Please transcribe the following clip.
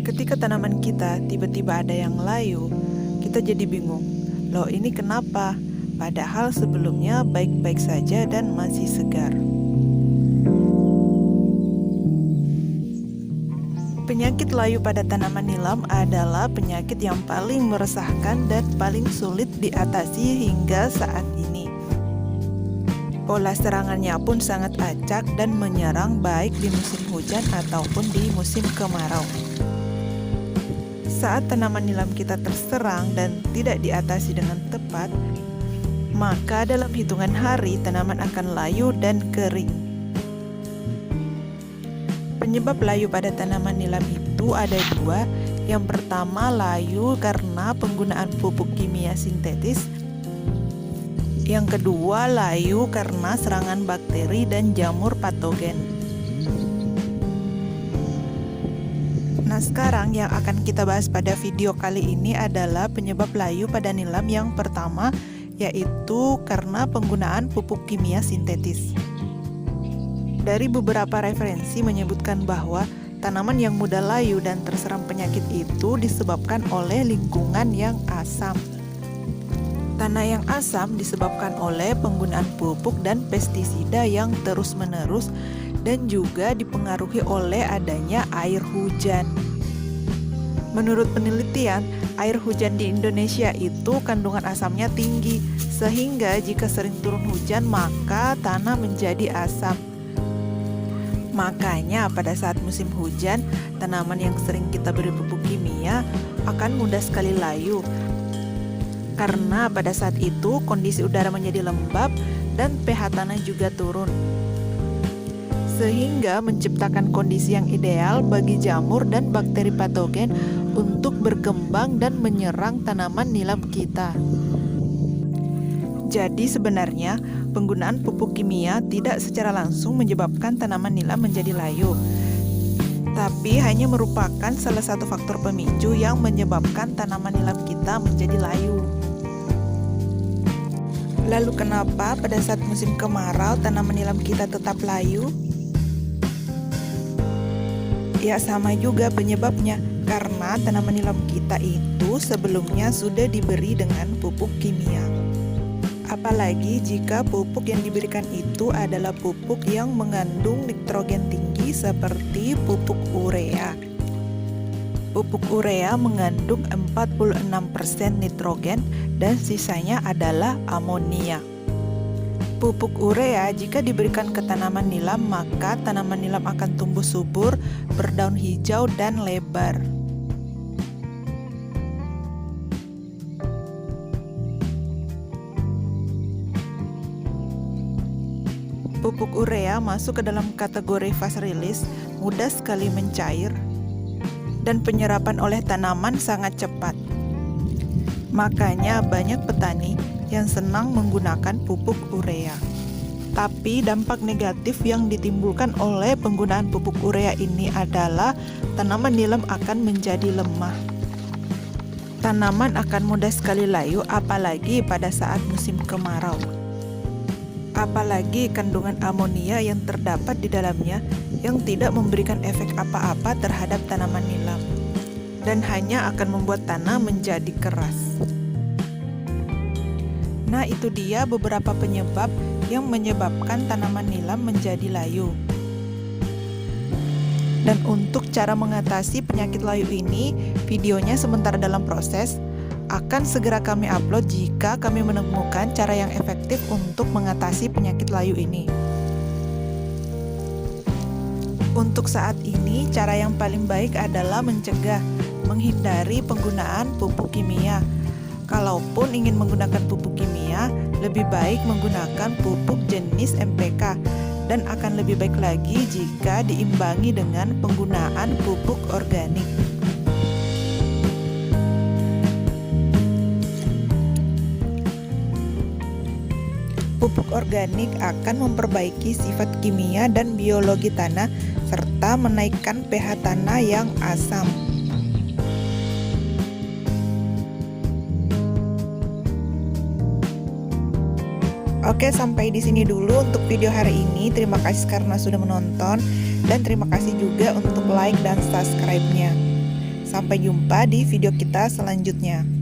Ketika tanaman kita tiba-tiba ada yang layu, kita jadi bingung. Loh, ini kenapa? Padahal sebelumnya baik-baik saja dan masih segar. Penyakit layu pada tanaman nilam adalah penyakit yang paling meresahkan dan paling sulit diatasi hingga saat ini. Pola serangannya pun sangat acak dan menyerang baik di musim hujan ataupun di musim kemarau. Saat tanaman nilam kita terserang dan tidak diatasi dengan tepat, maka dalam hitungan hari tanaman akan layu dan kering. Penyebab layu pada tanaman nilam itu ada dua. Yang pertama, layu karena penggunaan pupuk kimia sintetis. Yang kedua, layu karena serangan bakteri dan jamur patogen. Nah, sekarang yang akan kita bahas pada video kali ini adalah penyebab layu pada nilam yang pertama, yaitu karena penggunaan pupuk kimia sintetis. Dari beberapa referensi menyebutkan bahwa tanaman yang mudah layu dan terserang penyakit itu disebabkan oleh lingkungan yang asam. Tanah yang asam disebabkan oleh penggunaan pupuk dan pestisida yang terus-menerus dan juga dipengaruhi oleh adanya air hujan. Menurut penelitian, air hujan di Indonesia itu kandungan asamnya tinggi, sehingga jika sering turun hujan maka tanah menjadi asam. Makanya pada saat musim hujan, tanaman yang sering kita beri pupuk kimia akan mudah sekali layu. Karena pada saat itu kondisi udara menjadi lembab dan pH tanah juga turun. Sehingga menciptakan kondisi yang ideal bagi jamur dan bakteri patogen untuk berkembang dan menyerang tanaman nilam kita. Jadi sebenarnya penggunaan pupuk kimia tidak secara langsung menyebabkan tanaman nilam menjadi layu, tapi hanya merupakan salah satu faktor pemicu yang menyebabkan tanaman nilam kita menjadi layu. Lalu kenapa pada saat musim kemarau tanaman nilam kita tetap layu? Ya, sama juga penyebabnya, karena tanaman nilam kita itu sebelumnya sudah diberi dengan pupuk kimia. Apalagi jika pupuk yang diberikan itu adalah pupuk yang mengandung nitrogen tinggi seperti pupuk urea. Pupuk urea mengandung 46% nitrogen dan sisanya adalah amonia. Pupuk urea jika diberikan ke tanaman nilam, maka tanaman nilam akan tumbuh subur, berdaun hijau dan lebar. Pupuk urea masuk ke dalam kategori fast release, mudah sekali mencair, dan penyerapan oleh tanaman sangat cepat. Makanya banyak petani yang senang menggunakan pupuk urea. Tapi dampak negatif yang ditimbulkan oleh penggunaan pupuk urea ini adalah tanaman nilam akan menjadi lemah. Tanaman akan mudah sekali layu apalagi pada saat musim kemarau. Apalagi kandungan amonia yang terdapat di dalamnya yang tidak memberikan efek apa-apa terhadap tanaman nilam dan hanya akan membuat tanah menjadi keras. Nah, itu dia beberapa penyebab yang menyebabkan tanaman nilam menjadi layu. Dan untuk cara mengatasi penyakit layu ini, videonya sementara dalam proses, akan segera kami upload jika kami menemukan cara yang efektif untuk mengatasi penyakit layu ini. Untuk saat ini, cara yang paling baik adalah mencegah, menghindari penggunaan pupuk kimia. Kalaupun ingin menggunakan pupuk kimia, lebih baik menggunakan pupuk jenis NPK, dan akan lebih baik lagi jika diimbangi dengan penggunaan pupuk organik. Pupuk organik akan memperbaiki sifat kimia dan biologi tanah serta menaikkan pH tanah yang asam. Oke, sampai di sini dulu untuk video hari ini. Terima kasih karena sudah menonton. Dan terima kasih juga untuk like dan subscribe-nya. Sampai jumpa di video kita selanjutnya.